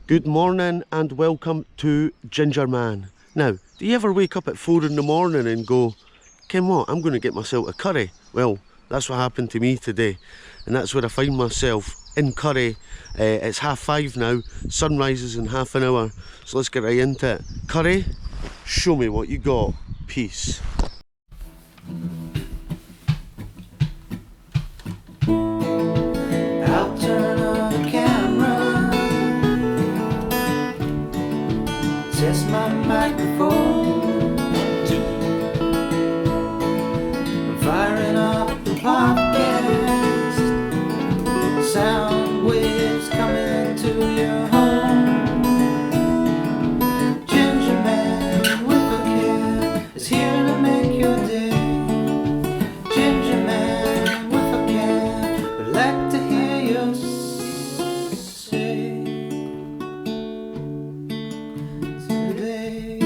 Good morning and welcome to Gingerman. Now, do you ever wake up at 4 in the morning and go, "Ken what, I'm going to get myself a curry"? Well, that's what happened to me today, and that's where I find myself, in Currie. It's 5:30 now, sun rises in half an hour, so let's get right into it. Currie, show me what you got. Peace. I'll turn on the camera, test my microphone, I'm firing up the podcast, sound waves coming to your home. Gingerman is here to make your day. Gingermanwithacam, I'd like to hear you say today.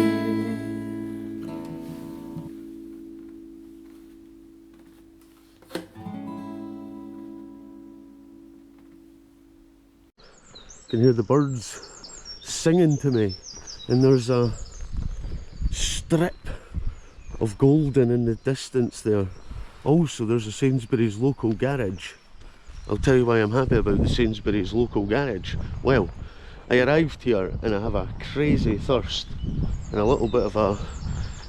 You can hear the birds singing to me, and there's a strip of golden in the distance there. Also, there's a Sainsbury's local garage. I'll tell you why I'm happy about the Sainsbury's local garage. Well, I arrived here and I have a crazy thirst and a little bit of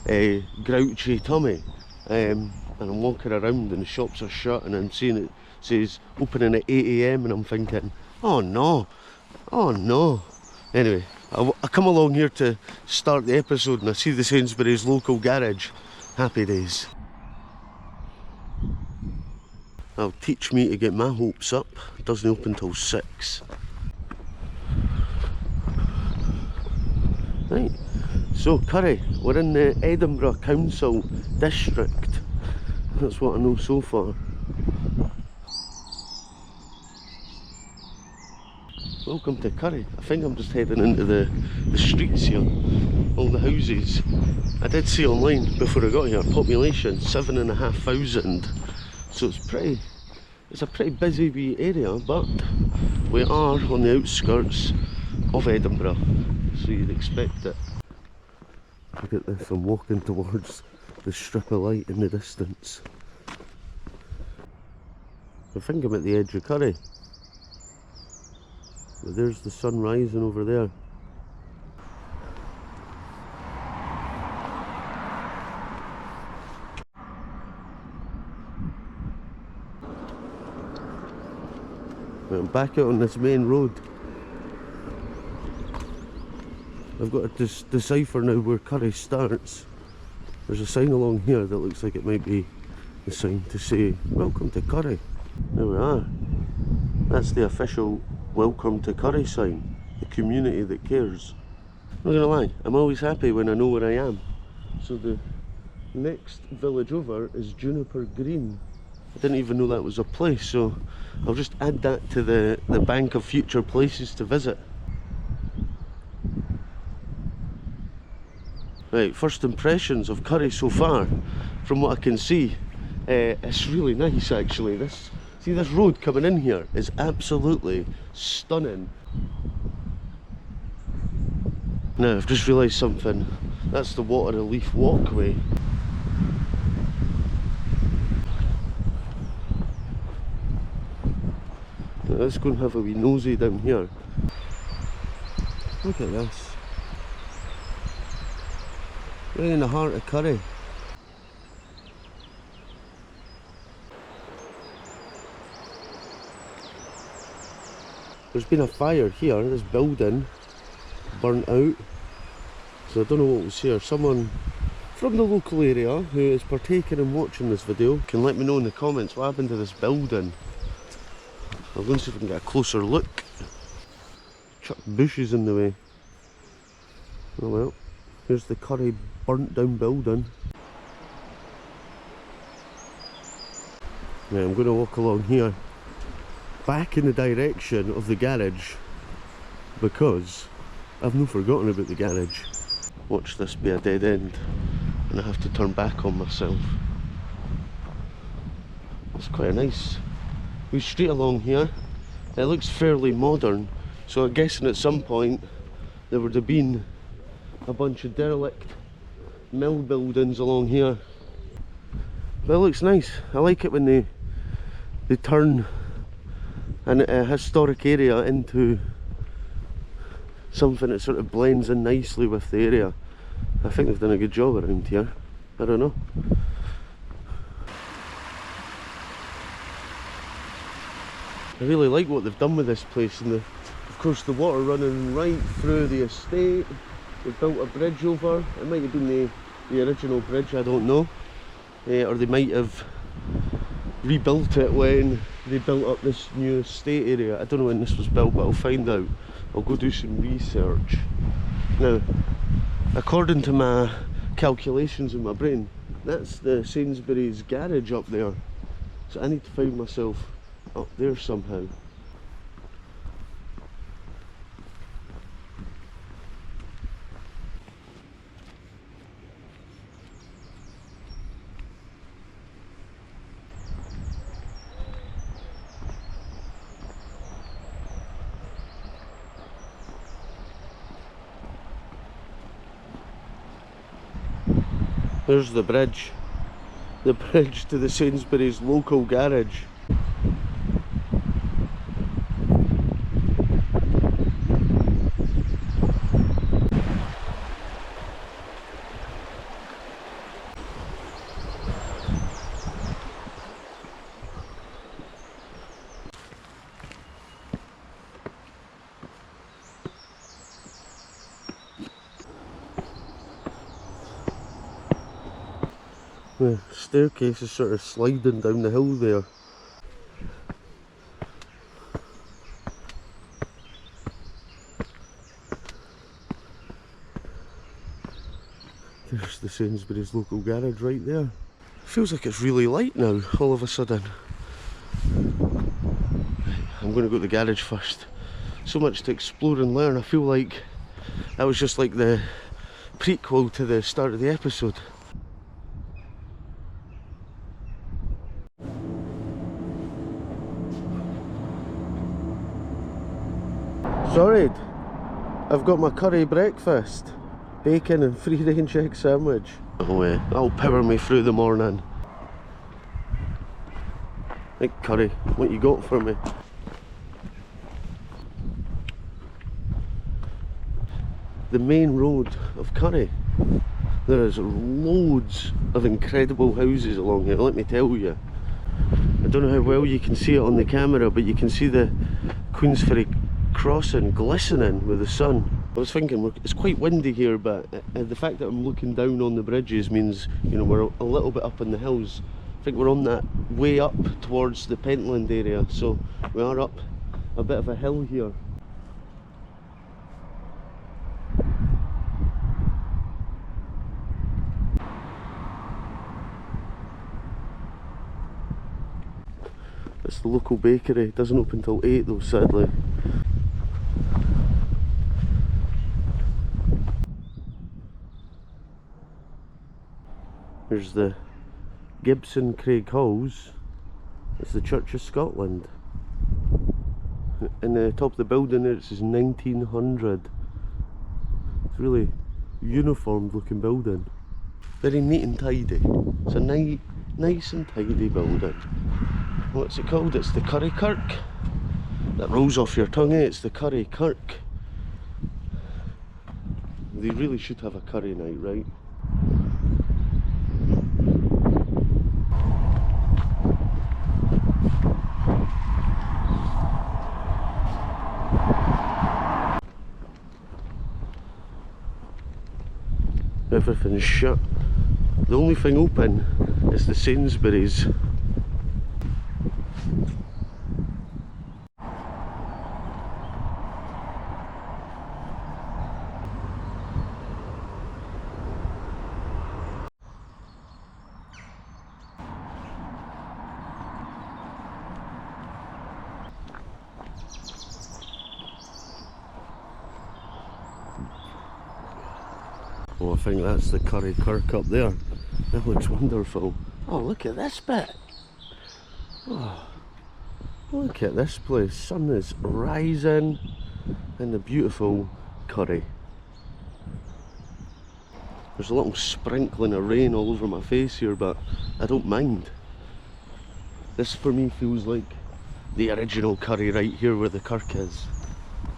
a grouchy tummy, and I'm walking around and the shops are shut, and I'm seeing it says opening at 8 AM and I'm thinking, oh no. Anyway, I come along here to start the episode and I see the Sainsbury's local garage. Happy days. That'll teach me to get my hopes up. It doesn't open till 6. Right, so Currie, we're in the Edinburgh Council district. That's what I know so far. Welcome to Currie. I think I'm just heading into the streets here, all the houses. I did see online before I got here, population 7,500, so it's a pretty busy wee area, but we are on the outskirts of Edinburgh, so you'd expect it. Look at this, I'm walking towards the strip of light in the distance. I think I'm at the edge of Currie. But there's the sun rising over there. I'm back out on this main road. I've got to decipher now where Currie starts. There's a sign along here that looks like it might be the sign to say, "Welcome to Currie." There we are. That's the official "Welcome to Currie" sign. The community that cares. I'm not gonna lie, I'm always happy when I know where I am. So the next village over is Juniper Green. I didn't even know that was a place, so I'll just add that to the bank of future places to visit. Right, first impressions of Currie so far. From what I can see, it's really nice actually. See this road coming in here is absolutely stunning. Now I've just realised something. That's the Water of Leith walkway. Now let's go and have a wee nosy down here. Look at this. Right in the heart of Currie. There's been a fire here, this building burnt out, so I don't know what was here. Someone from the local area who is partaking and watching this video can let me know in the comments what happened to this building. I'll go and see if I can get a closer look. Chuck bushes in the way. Oh well, here's the Currie burnt down building. Yeah, I'm going to walk along here back in the direction of the garage because I've not forgotten about the garage. Watch this be a dead end and I have to turn back on myself. It's quite a nice wee street along here. It looks fairly modern, So I'm guessing at some point there would have been a bunch of derelict mill buildings along here. But it looks nice. I like it when they turn a historic area into something that sort of blends in nicely with the area. I think they've done a good job around here. I don't know. I really like what they've done with this place, and of course the water running right through the estate. They've built a bridge over. It might have been the original bridge, I don't know. Or they might have rebuilt it when they built up this new estate area. I don't know when this was built, but I'll find out. I'll go do some research. Now, according to my calculations in my brain, that's the Sainsbury's garage up there. So I need to find myself up there somehow. There's the bridge to the Sainsbury's local garage. The staircase is sort of sliding down the hill there. There's the Sainsbury's local garage right there. Feels like it's really light now, all of a sudden. I'm going to go to the garage first. So much to explore and learn. I feel like that was just like the prequel to the start of the episode. Sorry, I've got my curry breakfast. Bacon and free range egg sandwich. Oh, that'll power me through the morning. Right, Currie, what you got for me? The main road of Currie. There is loads of incredible houses along here, let me tell you. I don't know how well you can see it on the camera, but you can see the Queensferry crossing glistening with the sun. I was thinking it's quite windy here, but the fact that I'm looking down on the bridges means, you know, we're a little bit up in the hills. I think we're on that way up towards the Pentland area, so we are up a bit of a hill here. It's the local bakery. It doesn't open till 8 though, sadly. There's the Gibson Craig Halls. It's the Church of Scotland. In the top of the building there it says 1900. It's a really uniformed looking building. Very neat and tidy. It's a nice and tidy building. What's it called? It's the Currie Kirk. That rolls off your tongue, eh? It's the Currie Kirk. They really should have a curry night, right? Everything's shut. The only thing open is the Sainsbury's. Oh, I think that's the Currie Kirk up there. That looks wonderful. Oh, look at this bit. Oh, look at this place. Sun is rising. in the beautiful Currie. There's a little sprinkling of rain all over my face here, but I don't mind. This for me feels like the original Currie right here where the kirk is.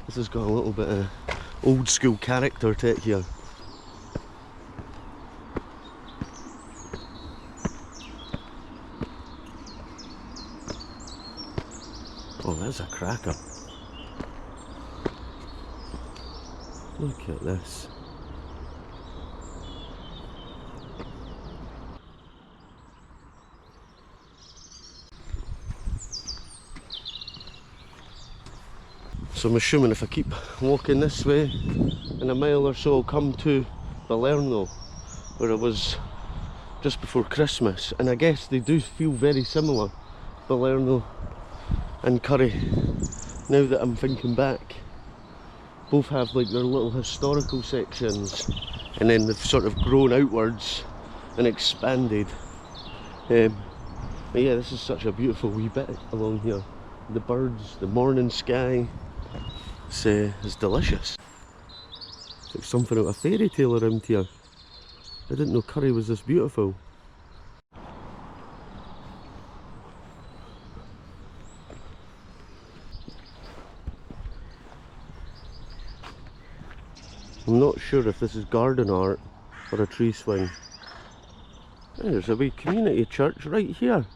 This has got a little bit of old school character to it here. Oh, that's a cracker. Look at this. So I'm assuming if I keep walking this way, in a mile or so I'll come to Balerno, where I was just before Christmas. And I guess they do feel very similar, Balerno and Currie, now that I'm thinking back. Both have like their little historical sections, and then they've sort of grown outwards and expanded. But yeah, this is such a beautiful wee bit along here. The birds, the morning sky, it's delicious. It's like something out of a fairy tale around here. I didn't know Currie was this beautiful. I'm not sure if this is garden art or a tree swing. There's a wee community church right here.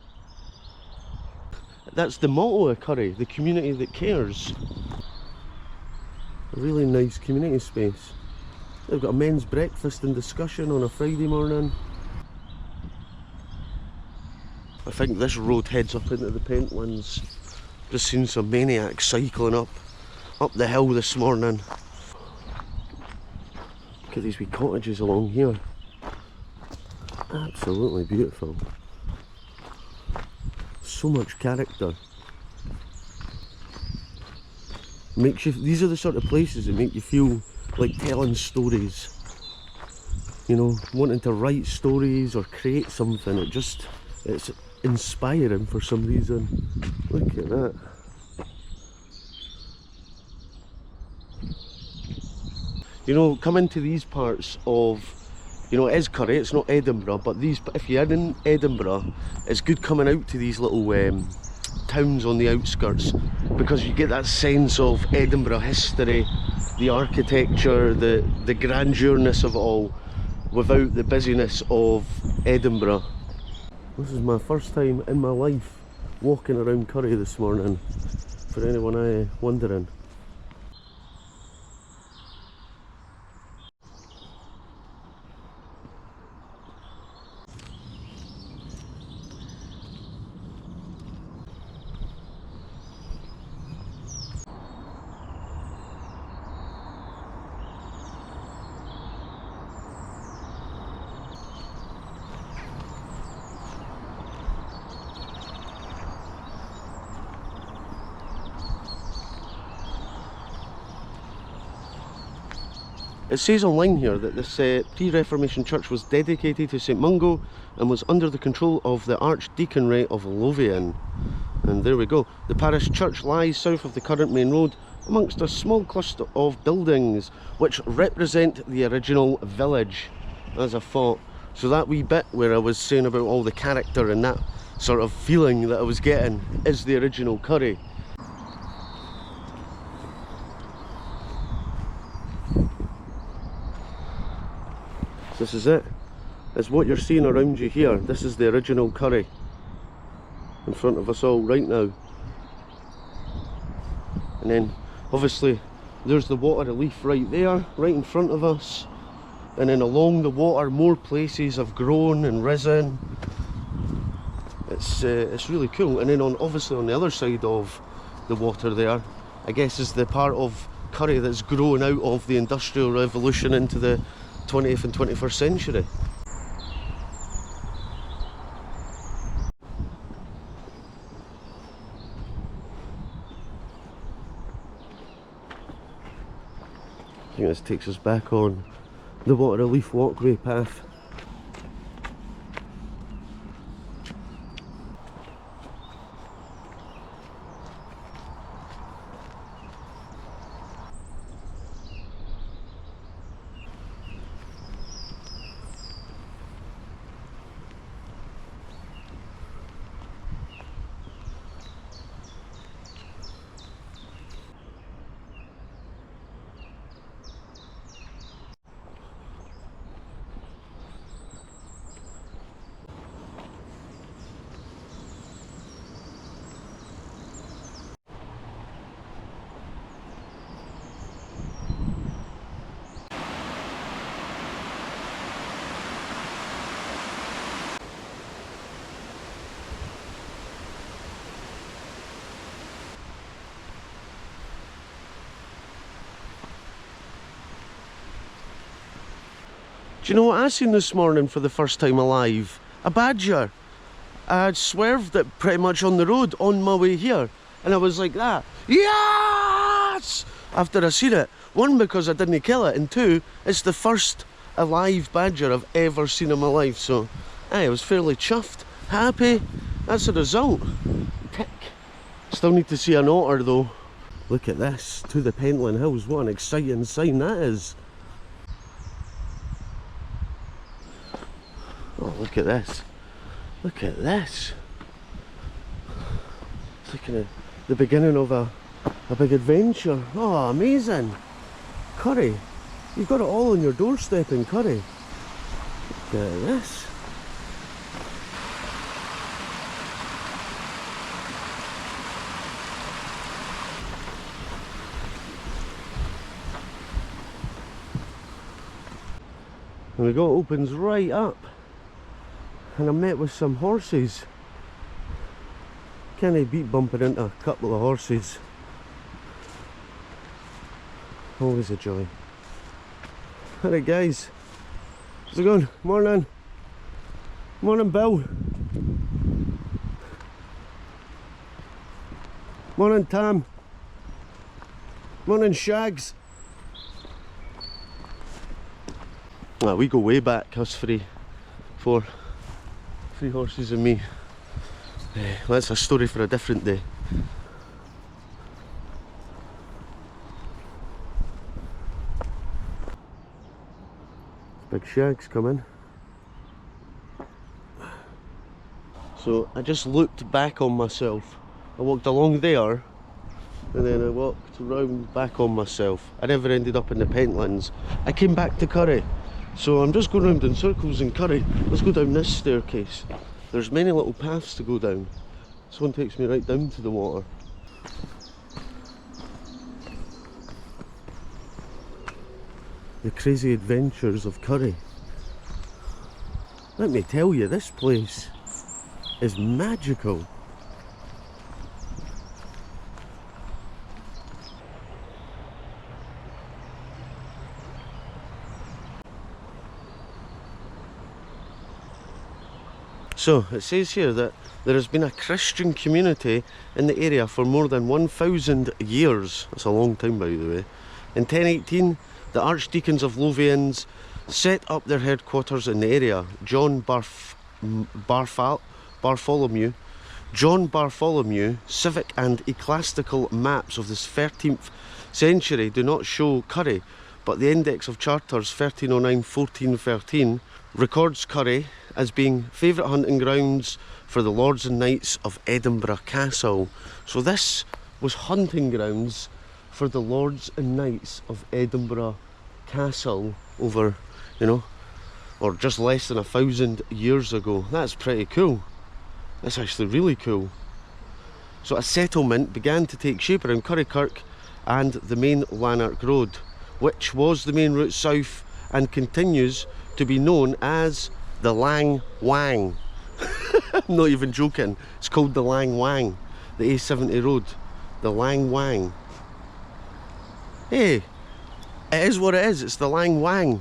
That's the motto of Currie, the community that cares. A really nice community space. They've got a men's breakfast and discussion on a Friday morning. I think this road heads up into the Pentlands. Just seen some maniacs cycling up the hill this morning. Look at these wee cottages along here. Absolutely beautiful. So much character. Makes you, these are the sort of places that make you feel like telling stories. You know, wanting to write stories or create something. It's inspiring for some reason. Look at that. You know, coming to these parts of, you know, it is Currie, it's not Edinburgh, but if you're in Edinburgh, it's good coming out to these little towns on the outskirts, because you get that sense of Edinburgh history, the architecture, the grandiorness of it all, without the busyness of Edinburgh. This is my first time in my life walking around Currie this morning, for anyone wondering. It says online here that this pre-Reformation church was dedicated to St Mungo and was under the control of the Archdeaconry of Lothian. And there we go. The parish church lies south of the current main road amongst a small cluster of buildings which represent the original village, as I thought. So that wee bit where I was saying about all the character and that sort of feeling that I was getting is the original Currie. This is it. It's what you're seeing around you here. This is the original Currie in front of us all right now. And then obviously there's the water of Leith right there, right in front of us. And then along the water more places have grown and risen. It's really cool. And then obviously on the other side of the water there, I guess is the part of Currie that's grown out of the Industrial Revolution into the 20th and 21st century. I think this takes us back on the Water of Leith walkway path. Do you know what I seen this morning for the first time alive? A badger. I had swerved it pretty much on the road on my way here, and I was like that. Yes! After I seen it. One, because I didn't kill it, and two, it's the first alive badger I've ever seen in my life, so I was fairly chuffed, happy. That's the result. Tick. Still need to see an otter though. Look at this, to the Pentland Hills. What an exciting sign that is. Oh, look at this. Look at this. It's like the beginning of a big adventure. Oh, amazing. Currie. You've got it all on your doorstep in Currie. Look at this. And the gate opens right up, and I'm met with some horses. Can't beat bumping into a couple of horses. Always a joy. Alright guys, how's it going? Morning. Morning Bill. Morning Tam. Morning Shags. Well, we go way back, us three horses and me. That's a story for a different day. Big Shags coming. So I just looked back on myself. I walked along there, and then I walked round back on myself. I never ended up in the Pentlands. I came back to Currie. So I'm just going round in circles in Currie. Let's go down this staircase. There's many little paths to go down. This one takes me right down to the water. The crazy adventures of Currie. Let me tell you, this place is magical. So it says here that there has been a Christian community in the area for more than 1,000 years. That's a long time, by the way. In 1018, the archdeacons of Lothians set up their headquarters in the area. John Bartholomew, civic and ecclesiastical maps of the 13th century do not show Currie, but the Index of Charters 1309-1413 records Currie as being favourite hunting grounds for the Lords and Knights of Edinburgh Castle. So this was hunting grounds for the Lords and Knights of Edinburgh Castle over, you know, or just less than 1,000 years ago. That's pretty cool. That's actually really cool. So a settlement began to take shape around Currie Kirk and the main Lanark Road, which was the main route south and continues to be known as the Lang Wang. I'm not even joking. It's called the Lang Wang, the A70 road, the Lang Wang. Hey, it is what it is. It's the Lang Wang.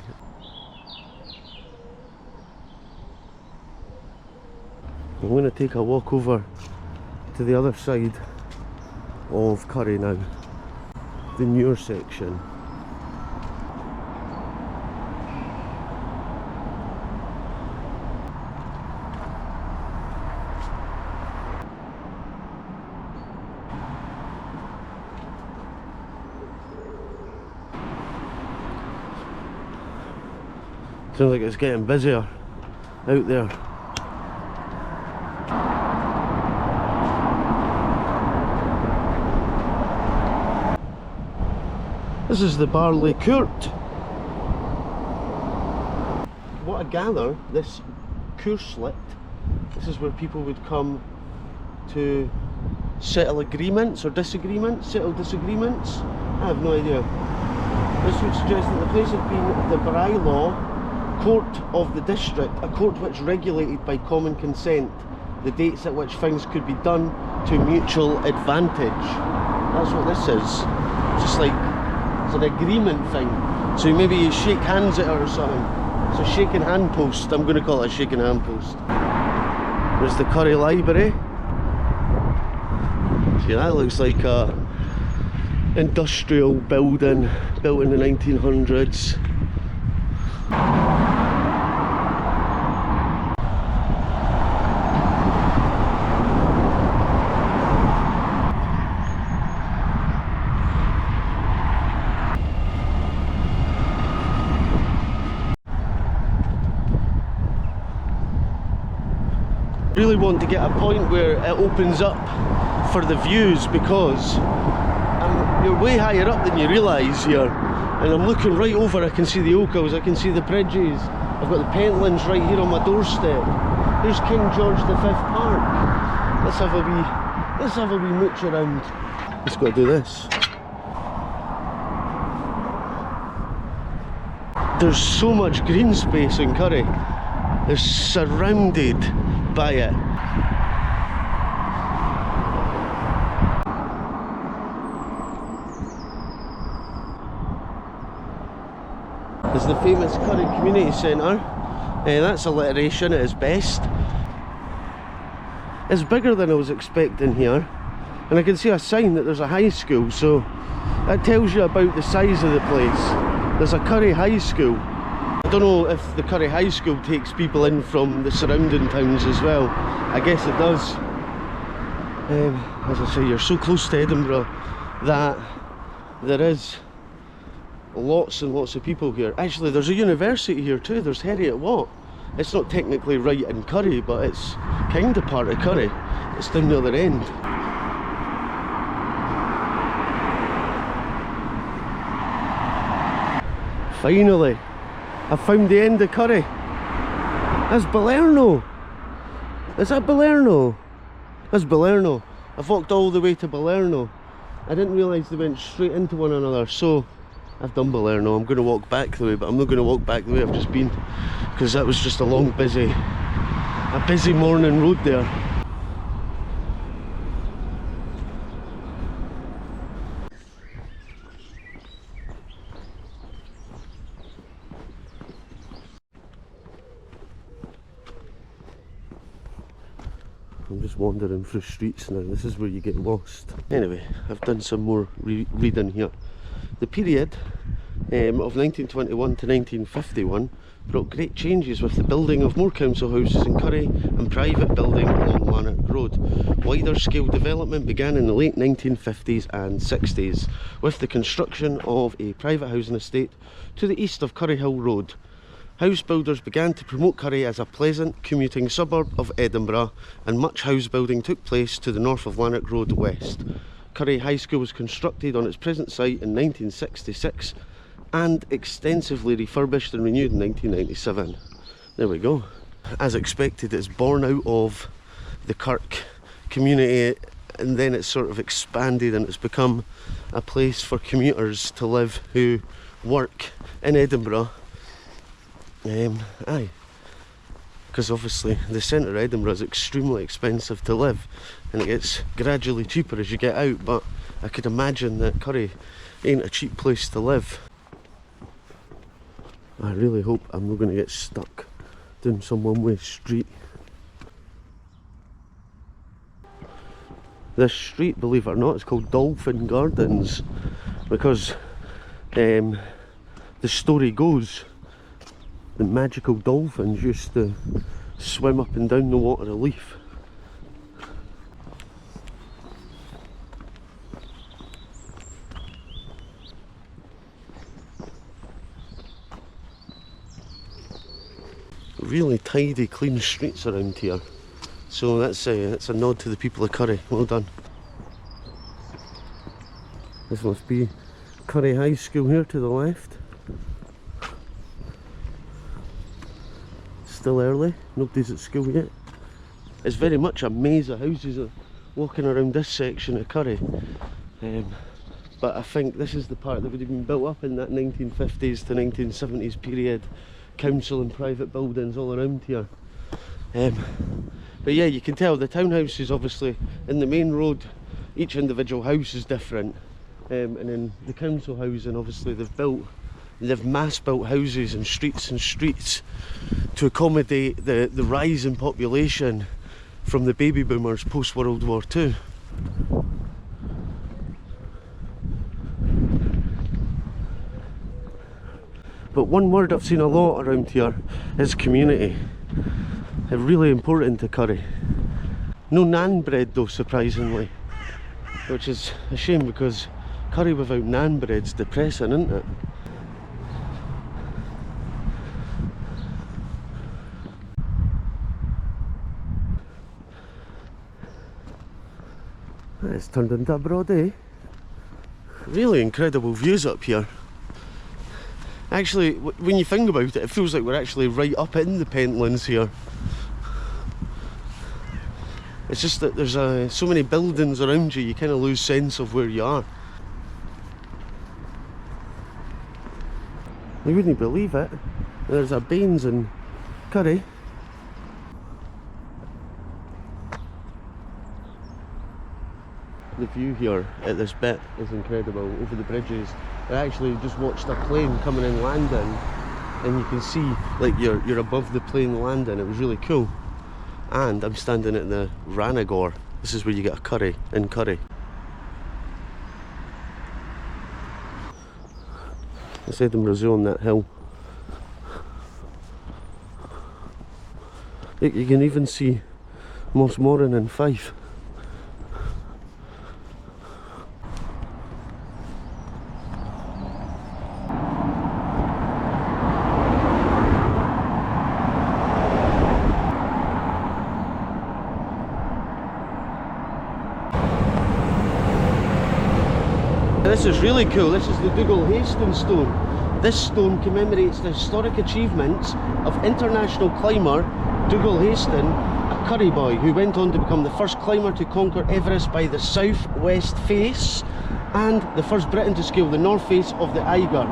I'm going to take a walk over to the other side of Currie now, the newer section. Sounds like it's getting busier out there. This is the Barley Court. What I gather, this Courselet, this is where people would come to settle agreements or disagreements, settle disagreements. I have no idea. This would suggest that the place had been the by-law court of the district, a court which regulated by common consent the dates at which things could be done to mutual advantage. That's what this is. Just like it's an agreement thing. So maybe you shake hands at her or something. It's a shaking hand post. I'm going to call it a shaking hand post. There's the Currie Library. See, that looks like a industrial building built in the 1900s. Really want to get a point where it opens up for the views, because you're way higher up than you realise here, and I'm looking right over. I can see the Ochils, I can see the bridges, I've got the Pentlands right here on my doorstep. There's King George V Park. Let's have a wee mooch around. Just got to do this. There's so much green space in Currie. They're surrounded by it. There's the famous Currie Community Centre. That's alliteration at its best. It's bigger than I was expecting here, and I can see a sign that there's a high school, so that tells you about the size of the place. There's a Currie High School. I don't know if the Currie High School takes people in from the surrounding towns as well. I guess it does. As I say, you're so close to Edinburgh that there is lots and lots of people here. Actually, there's a university here too. There's Heriot Watt. It's not technically right in Currie, but it's kind of part of Currie. It's down the other end. Finally, I found the end of Currie. That's Balerno. Is that Balerno? That's Balerno. I've walked all the way to Balerno. I didn't realise they went straight into one another, so I've done Balerno. I'm going to walk back the way, but I'm not going to walk back the way I've just been, because that was just a long, busy morning road there. I'm just wandering through streets now. This is where you get lost. Anyway, I've done some more reading here. The period of 1921 to 1951 brought great changes with the building of more council houses in Currie and private building along Lanark Road. Wider scale development began in the late 1950s and 60s with the construction of a private housing estate to the east of Currie Hill Road. House builders began to promote Currie as a pleasant commuting suburb of Edinburgh, and much house building took place to the north of Lanark Road west. Currie High School was constructed on its present site in 1966 and extensively refurbished and renewed in 1997. There we go. As expected, it's born out of the Kirk community, and then it's sort of expanded and it's become a place for commuters to live who work in Edinburgh. Because obviously the centre of Edinburgh is extremely expensive to live, and it gets gradually cheaper as you get out, but I could imagine that Currie ain't a cheap place to live. I really hope I'm not going to get stuck down some one-way street. This street, believe it or not, is called Dolphin Gardens, because the story goes the magical dolphins used to swim up and down the water of Leith. Really tidy, clean streets around here. So that's a nod to the people of Currie. Well done. This must be Currie High School here to the left. Still early, nobody's at school yet. It's very much a maze of houses walking around this section of Currie. But I think this is the part that would have been built up in that 1950s to 1970s period. Council and private buildings all around here. But yeah, you can tell the townhouses, obviously in the main road, each individual house is different. And then the council housing, obviously they've built They've mass built houses and streets to accommodate the rise in population from the baby boomers post World War II. But one word I've seen a lot around here is community. It's really important to Currie. No naan bread though, surprisingly, which is a shame because Currie without naan bread's depressing, isn't it? It's turned into a broad day. Really incredible views up here. Actually, when you think about it, it feels like we're actually right up in the Pentlands here. It's just that there's so many buildings around you, you kind of lose sense of where you are. You wouldn't believe it. There's a Baines in Currie. The view here at this bit is incredible, over the bridges. I actually just watched a plane coming in landing, and you can see like you're above the plane landing. It was really cool. And I'm standing at the Ranagore. This is where you get a curry in Currie. It's Edinburgh Zoo on that hill. You can even see Moss Moran and Fife. This is really cool. This is the Dougal Hastings stone. This stone commemorates the historic achievements of international climber Dougal Hastings, a Currie boy who went on to become the first climber to conquer Everest by the southwest face and the first Briton to scale the north face of the Eiger.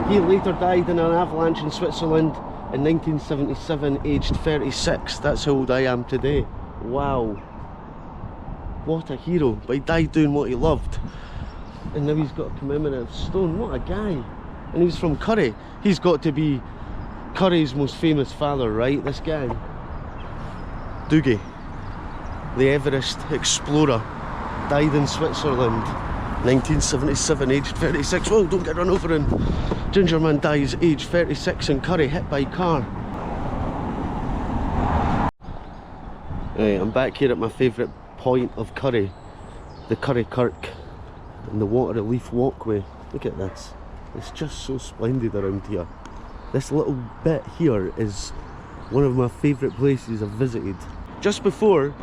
He later died in an avalanche in Switzerland in 1977, aged 36. That's how old I am today. Wow. What a hero. But he died doing what he loved. And now he's got a commemorative stone. What a guy. And he's from Currie. He's got to be Currie's most famous father, right? This guy. Dougie, the Everest explorer, died in Switzerland, 1977, aged 36. Whoa, don't get run over him. Gingerman dies aged 36 in Currie, hit by car. Right, I'm back here at my favourite point of Currie, the Currie Kirk. And the water of Leith walkway. Look at this. It's just so splendid around here. This little bit here is one of my favourite places I've visited. Just before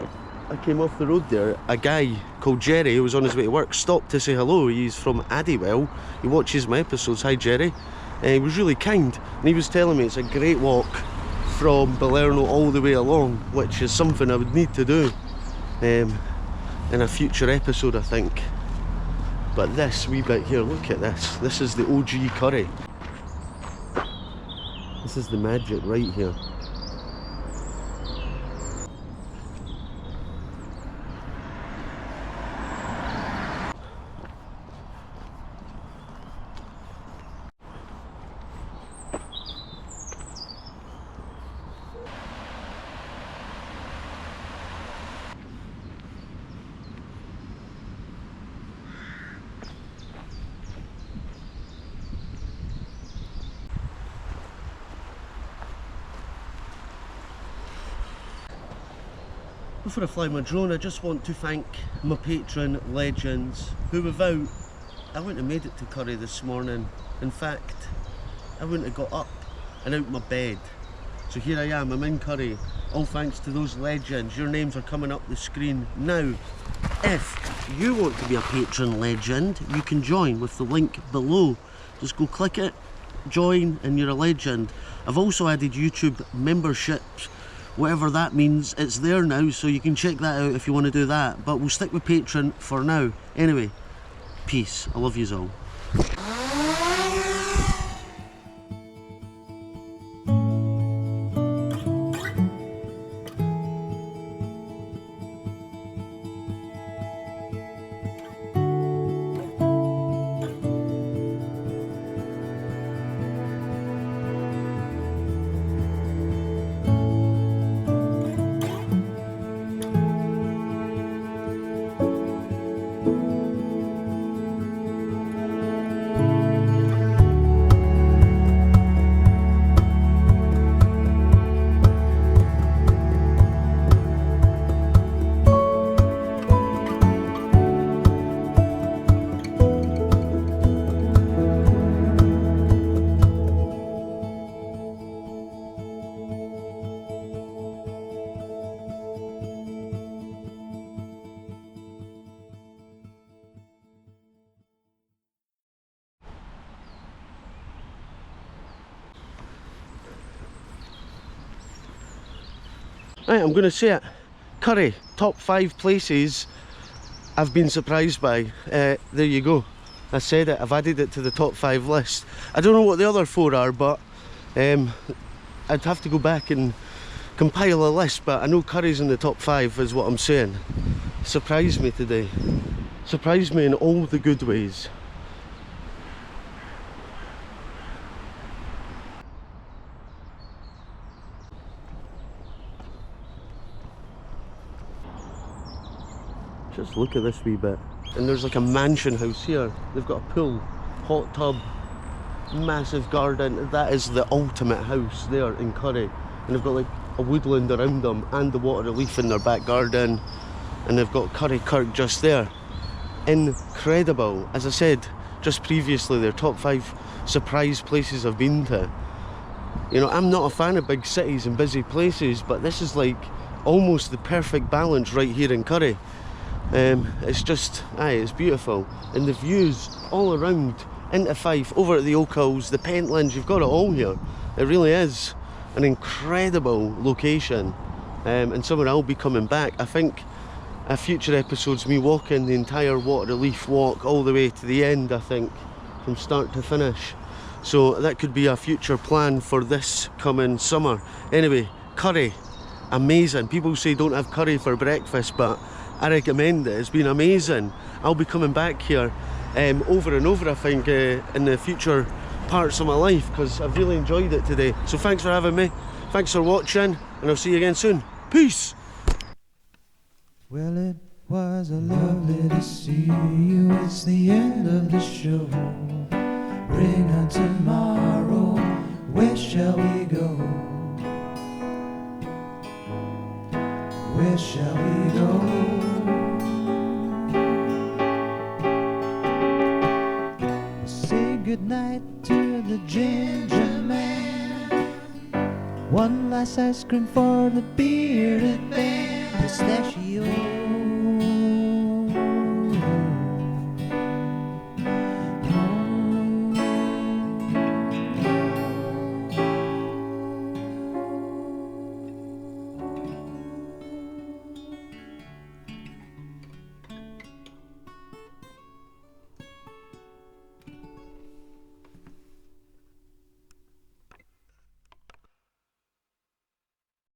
I came off the road there, a guy called Jerry, who was on his way to work, stopped to say hello. He's from Addiewell. He watches my episodes. Hi Jerry. He was really kind, and he was telling me it's a great walk from Balerno all the way along, which is something I would need to do in a future episode, I think. But this wee bit here, look at this. This is the OG Currie. This is the magic right here. Before I fly my drone, I just want to thank my patron legends who without, I wouldn't have made it to Currie this morning. In fact, I wouldn't have got up and out my bed. So here I am, I'm in Currie, all thanks to those legends. Your names are coming up the screen now. If you want to be a patron legend, you can join with the link below. Just go click it, join, and you're a legend. I've also added YouTube memberships. Whatever that means, it's there now, so you can check that out if you want to do that. But we'll stick with Patreon for now. Anyway, peace. I love yous all. Right, I'm going to say it. Currie, top 5 places I've been surprised by. There you go. I said it, I've added it to the top 5 list. I don't know what the other 4 are, but I'd have to go back and compile a list, but I know Currie's in the top 5 is what I'm saying. Surprised me today. Surprised me in all the good ways. Just look at this wee bit. And there's like a mansion house here. They've got a pool, hot tub, massive garden. That is the ultimate house there in Currie. And they've got like a woodland around them and the water Leith in their back garden. And they've got Currie Kirk just there. Incredible. As I said just previously, they're top 5 surprise places I've been to. You know, I'm not a fan of big cities and busy places, but this is like almost the perfect balance right here in Currie. It's just, it's beautiful. And the views all around into Fife, over at the Oak Hills, the Pentland, you've got it all here. It really is an incredible location, and somewhere I'll be coming back. I think a future episode's me walking the entire Water Leith walk all the way to the end, I think, from start to finish. So that could be a future plan for this coming summer. Anyway, Currie, amazing. People say don't have curry for breakfast, but I recommend it. It's been amazing. I'll be coming back here over and over, I think, in the future parts of my life, because I've really enjoyed it today. So thanks for having me, thanks for watching, and I'll see you again soon. Peace! Well, it was a lovely to see you. It's the end of the show. Bring on tomorrow. Where shall we go? Where shall we go? Say goodnight to the Gingerman. One last ice cream for the bearded man. Pistachio